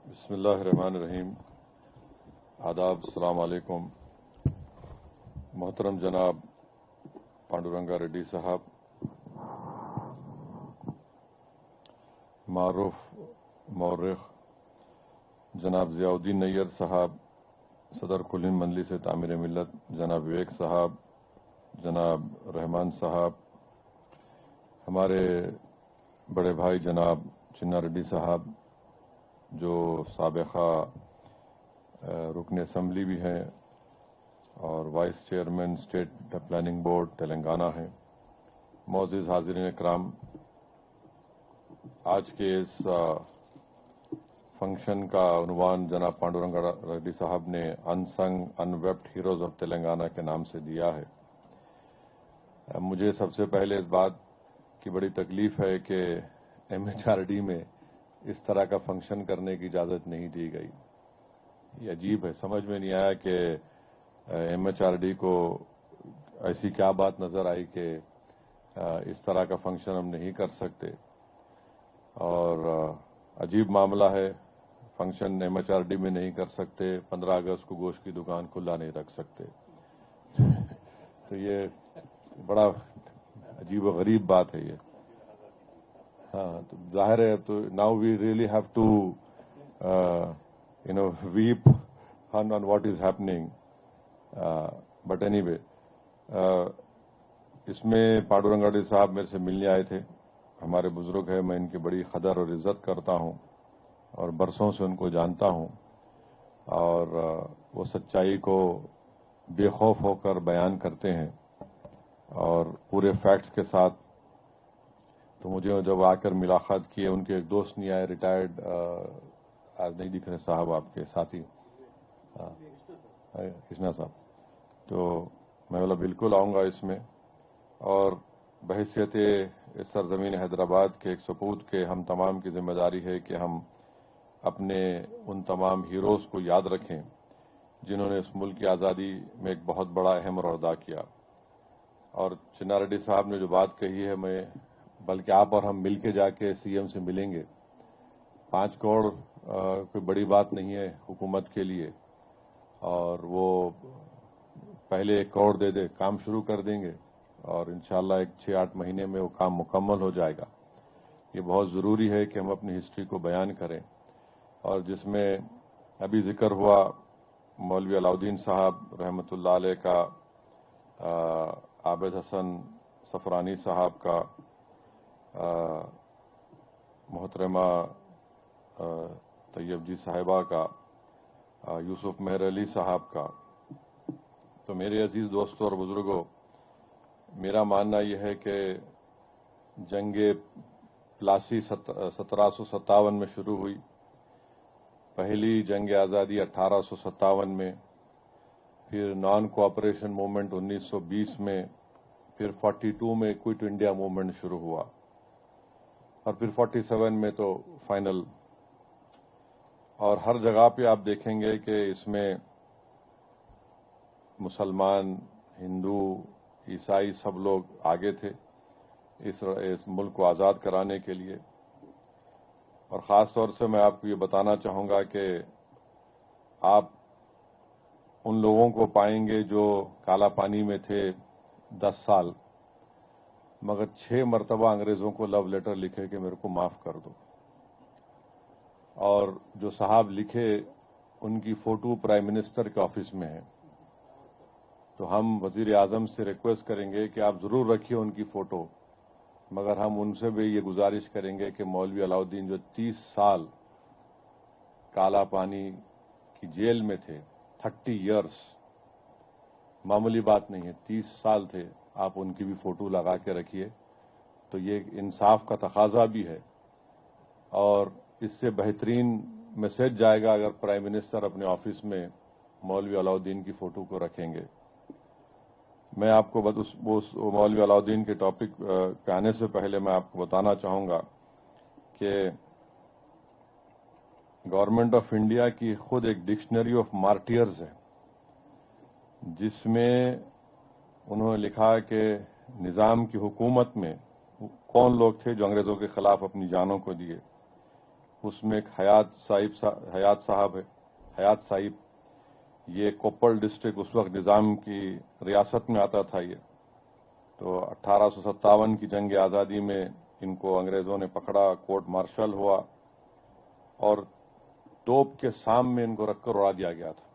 بسم اللہ الرحمن الرحیم. آداب، السلام علیکم. محترم جناب پانڈورنگا ریڈی صاحب، معروف مورخ جناب ضیاء الدین نیّر صاحب، صدر کل ہند مجلس تعمیر ملت جناب وویک صاحب، جناب رحمان صاحب، ہمارے بڑے بھائی جناب چنا ریڈی صاحب جو سابقہ رکن اسمبلی بھی ہیں اور vice chairman state planning board Telangana ہیں، معزز حاضرین اکرام، آج کے اس فنکشن کا عنوان جناب پانڈورنگا ریڈی صاحب نے unsung unwept heroes of Telangana کے نام سے دیا ہے. مجھے سب سے پہلے اس بات کی بڑی تکلیف ہے کہ MHRD میں اس طرح کا فنکشن کرنے کی اجازت نہیں دی گئی. یہ عجیب ہے، سمجھ میں نہیں آیا کہ MHRD کو ایسی کیا بات نظر آئی کہ اس طرح کا فنکشن ہم نہیں کر سکتے. اور عجیب معاملہ ہے، فنکشن MHRD میں نہیں کر سکتے، 15 اگست کو گوشت کی دکان کھلا نہیں رکھ سکتے. تو یہ بڑا عجیب و غریب بات ہے. یہ ہاں، تو ظاہر ہے، تو now we really have to weep on what is happening. But anyway, اس میں پانڈورنگا ریڈی صاحب میرے سے ملنے آئے تھے. ہمارے بزرگ ہیں، میں ان کی بڑی قدر اور عزت کرتا ہوں اور برسوں سے ان کو جانتا ہوں، اور وہ سچائی کو بے خوف ہو کر بیان کرتے ہیں اور پورے فیکٹس کے ساتھ. تو مجھے جب آ کر ملاقات کی، ان کے ایک دوست نہیں آئے، ریٹائرڈ، آج نہیں دکھ رہے صاحب، آپ کے ساتھی کرشنا صاحب. تو میں بولا بالکل آؤں گا اس میں، اور بحیثیت اس سرزمین حیدرآباد کے ایک سپوت کے ہم تمام کی ذمہ داری ہے کہ ہم اپنے ان تمام ہیروز کو یاد رکھیں جنہوں نے اس ملک کی آزادی میں ایک بہت بڑا اہم رول ادا کیا. اور چنا ریڈی صاحب نے جو بات کہی ہے، میں بلکہ آپ اور ہم مل کے جا کے CM سے ملیں گے. 5 کروڑ کوئی بڑی بات نہیں ہے حکومت کے لیے، اور وہ پہلے 1 کروڑ دے دے، کام شروع کر دیں گے، اور انشاءاللہ 6-8 مہینے میں وہ کام مکمل ہو جائے گا. یہ بہت ضروری ہے کہ ہم اپنی ہسٹری کو بیان کریں، اور جس میں ابھی ذکر ہوا مولوی علاؤدین صاحب رحمۃ اللہ علیہ کا، عابد حسن صفرانی صاحب کا، محترمہ طیب جی صاحبہ کا، یوسف مہر علی صاحب کا. تو میرے عزیز دوستوں اور بزرگوں، میرا ماننا یہ ہے کہ جنگ پلاسی 1757 میں شروع ہوئی، پہلی جنگ آزادی 1857 میں، پھر نان کوآپریشن موومنٹ 1920 میں، پھر 42 میں کوئٹ انڈیا موومنٹ شروع ہوا، اور پھر 47 میں تو فائنل. اور ہر جگہ پہ آپ دیکھیں گے کہ اس میں مسلمان، ہندو، عیسائی سب لوگ آگے تھے اس ملک کو آزاد کرانے کے لیے. اور خاص طور سے میں آپ کو یہ بتانا چاہوں گا کہ آپ ان لوگوں کو پائیں گے جو کالا پانی میں تھے 10 سال، مگر 6 مرتبہ انگریزوں کو لو لیٹر لکھے کہ میرے کو معاف کر دو. اور جو صاحب لکھے ان کی فوٹو پرائم منسٹر کے آفس میں ہے. تو ہم وزیر اعظم سے ریکویسٹ کریں گے کہ آپ ضرور رکھیے ان کی فوٹو، مگر ہم ان سے بھی یہ گزارش کریں گے کہ مولوی علاؤدین جو 30 سال کالا پانی کی جیل میں تھے، 30 ایئرس، معمولی بات نہیں ہے، 30 سال تھے، آپ ان کی بھی فوٹو لگا کے رکھیے. تو یہ انصاف کا تقاضا بھی ہے، اور اس سے بہترین میسج جائے گا اگر پرائم منسٹر اپنے آفس میں مولوی علاؤدین کی فوٹو کو رکھیں گے. میں آپ کو اس مولوی علاؤدین کے ٹاپک پہ آنے سے پہلے میں آپ کو بتانا چاہوں گا کہ گورنمنٹ آف انڈیا کی خود ایک ڈکشنری آف مارٹیئرز ہے، جس میں انہوں نے لکھا کہ نظام کی حکومت میں کون لوگ تھے جو انگریزوں کے خلاف اپنی جانوں کو دیے. اس میں ایک حیات صاحب یہ کوپل ڈسٹرکٹ اس وقت نظام کی ریاست میں آتا تھا. یہ تو 1857 کی جنگ آزادی میں ان کو انگریزوں نے پکڑا, کورٹ مارشل ہوا اور توپ کے سام میں ان کو رکھ کر اڑا دیا گیا تھا.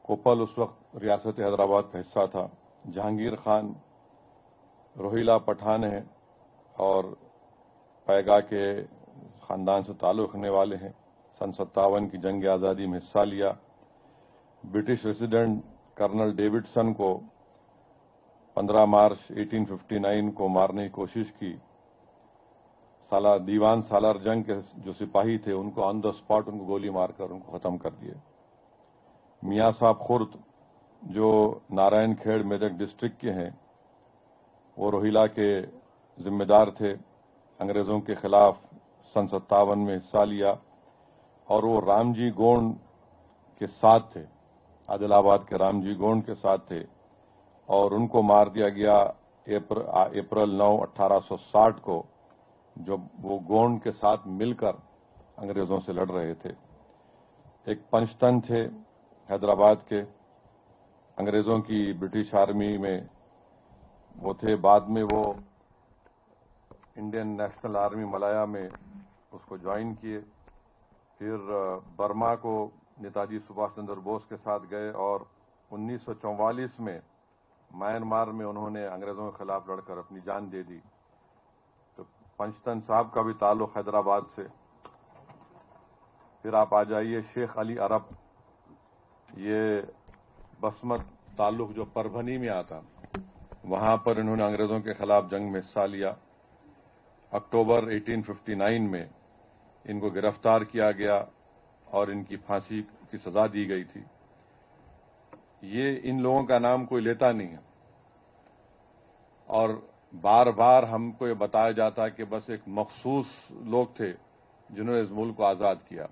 کوپل اس وقت ریاست حیدرآباد کا حصہ تھا. جہانگیر خان روہیلا پٹھان ہیں اور پیگا کے خاندان سے تعلق رکھنے والے ہیں. سن 57 کی جنگ آزادی میں حصہ لیا. برٹش ریزیڈنٹ کرنل ڈیوڈسن کو 15 مارچ 1859 کو مارنے کی کوشش کی. دیوان سالار جنگ کے جو سپاہی تھے ان کو آن دا اسپاٹ ان کو گولی مار کر ان کو ختم کر دیے. میاں صاحب خرد جو نارائن کھیڑ میدک ڈسٹرکٹ کے ہیں وہ روہیلا کے ذمہ دار تھے. انگریزوں کے خلاف سن 57 میں حصہ لیا اور وہ رام جی گونڈ کے ساتھ تھے, عادل آباد کے رام جی گونڈ کے ساتھ تھے اور ان کو مار دیا گیا اپریل 9, 1860 کو, جب وہ گونڈ کے ساتھ مل کر انگریزوں سے لڑ رہے تھے. ایک پنچتن تھے حیدرآباد کے, انگریزوں کی برٹش آرمی میں وہ تھے. بعد میں وہ انڈین نیشنل آرمی ملایا میں اس کو جوائن کیے. پھر برما کو نیتاجی سبھاش چندر بوس کے ساتھ گئے اور 1944 میں میانمار میں انہوں نے انگریزوں کے خلاف لڑ کر اپنی جان دے دی. تو پنچتن صاحب کا بھی تعلق حیدرآباد سے. پھر آپ آ جائیے شیخ علی عرب, یہ بسمت تعلق جو پربھنی میں آتا, وہاں پر انہوں نے انگریزوں کے خلاف جنگ میں حصہ لیا. اکتوبر 1859 میں ان کو گرفتار کیا گیا اور ان کی پھانسی کی سزا دی گئی تھی. یہ ان لوگوں کا نام کوئی لیتا نہیں ہے اور بار بار ہم کو یہ بتایا جاتا کہ بس ایک مخصوص لوگ تھے جنہوں نے اس ملک کو آزاد کیا.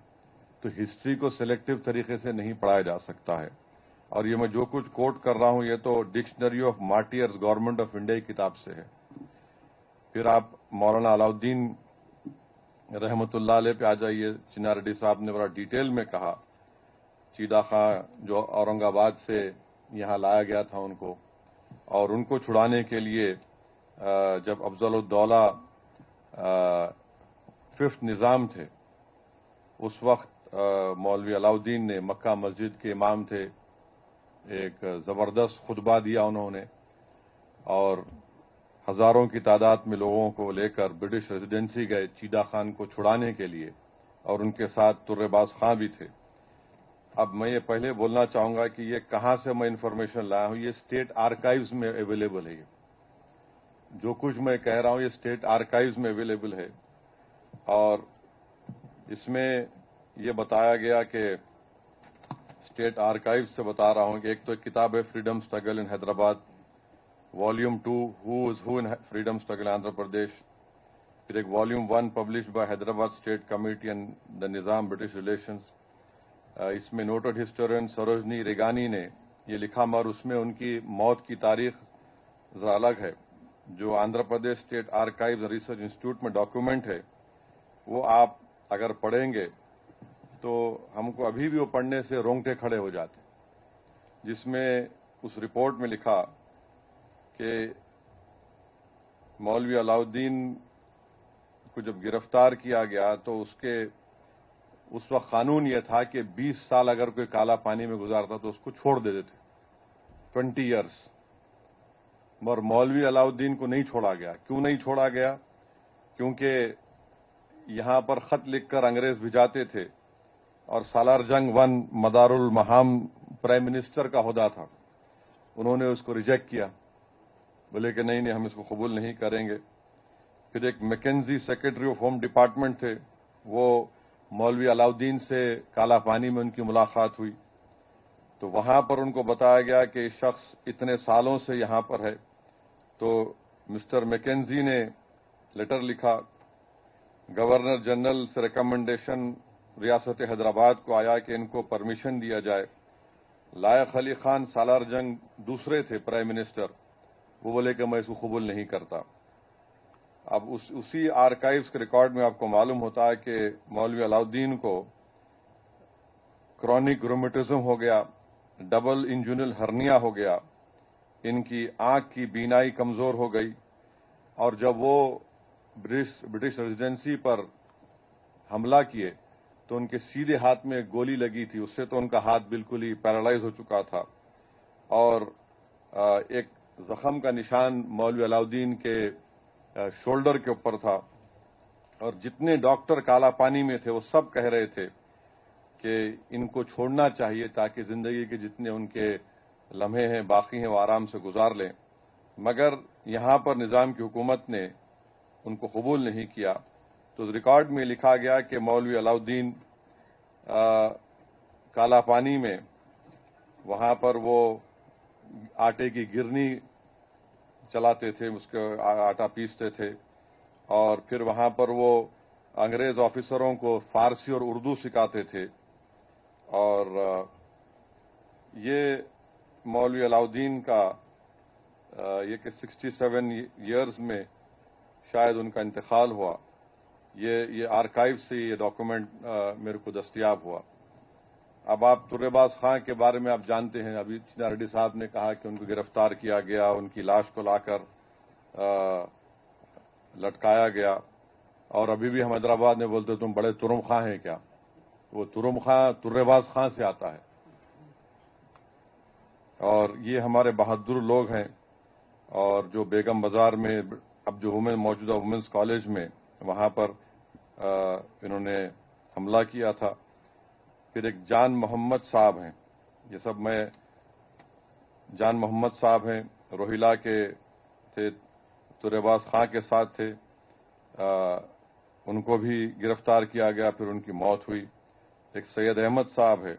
تو ہسٹری کو سلیکٹو طریقے سے نہیں پڑھایا جا سکتا ہے. اور یہ میں جو کچھ کوٹ کر رہا ہوں یہ تو dictionary of martyrs government of India کی کتاب سے ہے. پھر آپ مولانا علاؤالدین رحمت اللہ علیہ پہ آ جائیے. چنا ریڈی صاحب نے بڑا ڈیٹیل میں کہا. چیدہ خان جو اورنگ آباد سے یہاں لایا گیا تھا ان کو, اور ان کو چھڑانے کے لیے جب افضل الدولہ ففتھ نظام تھے اس وقت مولوی علاؤالدین نے, مکہ مسجد کے امام تھے, ایک زبردست خطبہ دیا انہوں نے اور ہزاروں کی تعداد میں لوگوں کو لے کر برٹش ریزیڈنسی گئے چیدہ خان کو چھڑانے کے لیے, اور ان کے ساتھ ترے باز خاں بھی تھے. اب میں یہ پہلے بولنا چاہوں گا کہ یہ کہاں سے میں انفارمیشن لایا ہوں. یہ اسٹیٹ آرکائیوز میں اویلیبل ہے. یہ جو کچھ میں کہہ رہا ہوں یہ اسٹیٹ آرکائیوز میں اویلیبل ہے اور اس میں یہ بتایا گیا کہ اسٹیٹ آرکائیوز سے بتا رہا ہوں کہ ایک تو ایک کتاب ہے فریڈم اسٹرگل ان حیدرآباد والیوم 2 ہو از ہو ان فریڈم اسٹرگل آندھرا پردیش. پھر ایک volume 1 published by Hyderabad state committee and the نظام برٹش ریلیشنز. اس میں نوٹڈ ہسٹورین سروجنی ریگانی نے یہ لکھا مگر اس میں ان کی موت کی تاریخ ذرا الگ ہے. جو Andhra Pradesh state archives research institute میں ڈاکیومنٹ ہے وہ آپ اگر پڑھیں گے تو ہم کو ابھی بھی وہ پڑھنے سے رونگٹے کھڑے ہو جاتے, جس میں اس رپورٹ میں لکھا کہ مولوی علاؤالدین کو جب گرفتار کیا گیا تو اس وقت قانون یہ تھا کہ 20 سال اگر کوئی کالا پانی میں گزارتا تو اس کو چھوڑ دیتے تھے, 20 ایئرس. مگر مولوی علاؤالدین کو نہیں چھوڑا گیا. کیوں نہیں چھوڑا گیا؟ کیونکہ یہاں پر خط لکھ کر انگریز بھجاتے تھے اور سالار جنگ 1 مدار المہام پرائم منسٹر کا عہدہ تھا. انہوں نے اس کو ریجیکٹ کیا, بولے کہ نہیں ہم اس کو قبول نہیں کریں گے. پھر ایک Mackenzie secretary of home department تھے, وہ مولوی علاؤالدین سے کالا پانی میں ان کی ملاقات ہوئی تو وہاں پر ان کو بتایا گیا کہ یہ شخص اتنے سالوں سے یہاں پر ہے. تو مسٹر میکنزی نے لیٹر لکھا, گورنر جنرل سے ریکمنڈیشن ریاست حیدرآباد کو آیا کہ ان کو پرمیشن دیا جائے. لائق علی خان سالار جنگ دوسرے تھے پرائم منسٹر, وہ بولے کہ میں اس کو قبول نہیں کرتا. اب اسی آرکائیوز کے ریکارڈ میں آپ کو معلوم ہوتا ہے کہ مولوی علاؤالدین کو کرونک رومیٹزم ہو گیا، ڈبل انجنل ہرنیا ہو گیا، ان کی آنکھ کی بینائی کمزور ہو گئی، اور جب وہ برٹش ریزیڈنسی پر حملہ کیے تو ان کے سیدھے ہاتھ میں گولی لگی تھی، اس سے تو ان کا ہاتھ بالکل ہی پیرالائز ہو چکا تھا، اور ایک زخم کا نشان مولوی علاؤالدین کے شولڈر کے اوپر تھا، اور جتنے ڈاکٹر کالا پانی میں تھے وہ سب کہہ رہے تھے کہ ان کو چھوڑنا چاہیے تاکہ زندگی کے جتنے ان کے لمحے ہیں باقی ہیں وہ آرام سے گزار لیں، مگر یہاں پر نظام کی حکومت نے ان کو قبول نہیں کیا۔ تو ریکارڈ میں لکھا گیا کہ مولوی علاؤالدین کالا پانی میں وہاں پر وہ آٹے کی گرنی چلاتے تھے، اس کے آٹا پیستے تھے، اور پھر وہاں پر وہ انگریز آفیسروں کو فارسی اور اردو سکھاتے تھے، اور یہ مولوی علاؤالدین کا یہ کہ 67 ایئرز میں شاید ان کا انتقال ہوا، یہ آرکائیو سے یہ ڈاکومنٹ میرے کو دستیاب ہوا۔ اب آپ طر باز خان کے بارے میں آپ جانتے ہیں، ابھی چنا ریڈی صاحب نے کہا کہ ان کو گرفتار کیا گیا، ان کی لاش کو لا کر لٹکایا گیا، اور ابھی بھی ہم حیدرآباد میں بولتے تم بڑے ترم خاں ہیں کیا؟ وہ ترم خاں طر باز خان سے آتا ہے، اور یہ ہمارے بہادر لوگ ہیں، اور جو بیگم بازار میں اب جو موجودہ وومنس کالج میں وہاں پر انہوں نے حملہ کیا تھا۔ پھر ایک جان محمد صاحب ہیں، یہ سب میں جان محمد صاحب ہیں، روہیلا کے تھے، طرباز خاں کے ساتھ تھے، ان کو بھی گرفتار کیا گیا، پھر ان کی موت ہوئی۔ ایک سید احمد صاحب ہے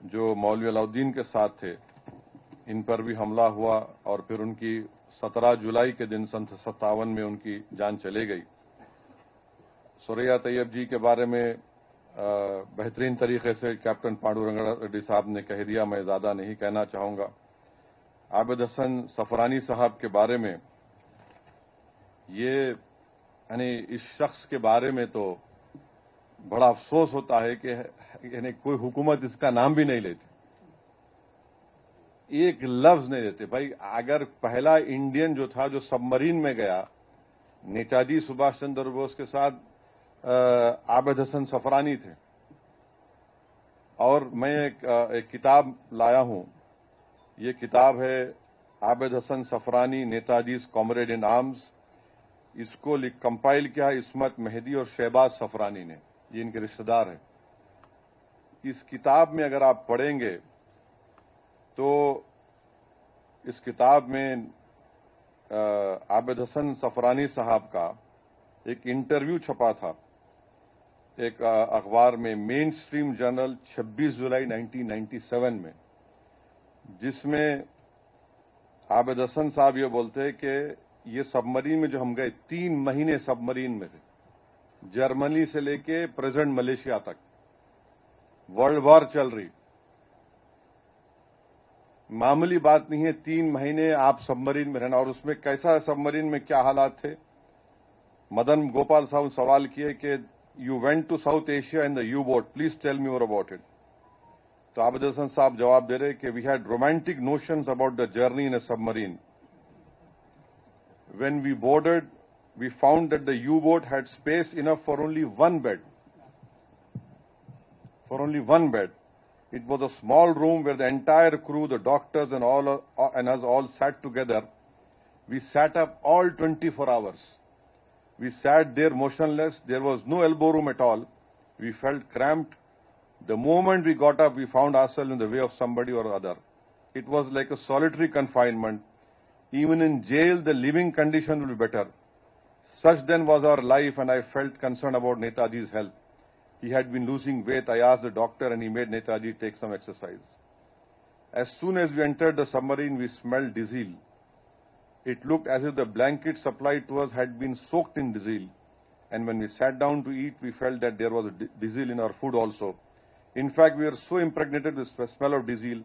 جو مولوی علاؤالدین کے ساتھ تھے، ان پر بھی حملہ ہوا، اور پھر ان کی 17 جولائی کے دن سن 57 میں ان کی جان چلے گئی۔ سوریا طیب جی کے بارے میں بہترین طریقے سے کیپٹن پانڈو رنگا ریڈی صاحب نے کہہ دیا، میں زیادہ نہیں کہنا چاہوں گا۔ عابد حسن صفرانی صاحب کے بارے میں یہ یعنی اس شخص کے بارے میں تو بڑا افسوس ہوتا ہے کہ یعنی کوئی حکومت اس کا نام بھی نہیں لیتی، ایک لفظ نہیں دیتے۔ بھائی اگر پہلا انڈین جو تھا جو سب مرین میں گیا نیتاجی سبھاش چندر بوس کے ساتھ عابد حسن صفرانی تھے، اور میں ایک کتاب لایا ہوں، یہ کتاب ہے عابد حسن صفرانی نیتاجیز کامریڈ ان آرمز، اس کو کمپائل کیا ہے عصمت مہدی اور شہباز صفرانی نے، یہ ان کے رشتہ دار ہیں۔ اس کتاب میں اگر آپ پڑھیں گے تو اس کتاب میں عابد حسن صفرانی صاحب کا ایک انٹرویو چھپا تھا ایک اخبار میں، مین سٹریم جرنل 26 جولائی 1997 میں، جس میں عابد حسن صاحب یہ بولتے کہ یہ سب مرین میں جو ہم گئے 3 مہینے سب مرین میں تھے، جرمنی سے لے کے پریزنٹ ملیشیا تک ورلڈ وار چل رہی، معمولی بات نہیں ہے 3 مہینے آپ سب مرین میں رہنا، اور اس میں کیسا سب مرین میں کیا حالات تھے۔ مدن گوپال صاحب سوال کیے کہ you went to South Asia in the U boat, please tell me more about it. تو عابد حسن صاحب جواب دے رہے کہ we had romantic notions about the journey in a submarine. When we boarded we found that the U boat had space enough for only one bed, for only one bed. It was a small room where the entire crew, the doctors and us all sat together. We sat up all 24 hours. We sat there motionless. There was no elbow room at all. We felt cramped. The moment we got up, we found ourselves in the way of somebody or other. It was like a solitary confinement. Even in jail, the living condition would be better. Such then was our life, and I felt concerned about Netaji's health. He had been losing weight. I asked the doctor, and he made Netaji take some exercise. As soon as we entered the submarine, we smelled diesel. It looked as if the blanket supplied to us had been soaked in diesel. And when we sat down to eat, we felt that there was diesel in our food also. In fact, we were so impregnated with the smell of diesel,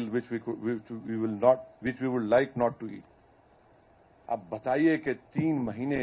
which we would like not to eat. اب بتائیے کہ 3 مہینے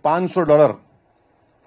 $500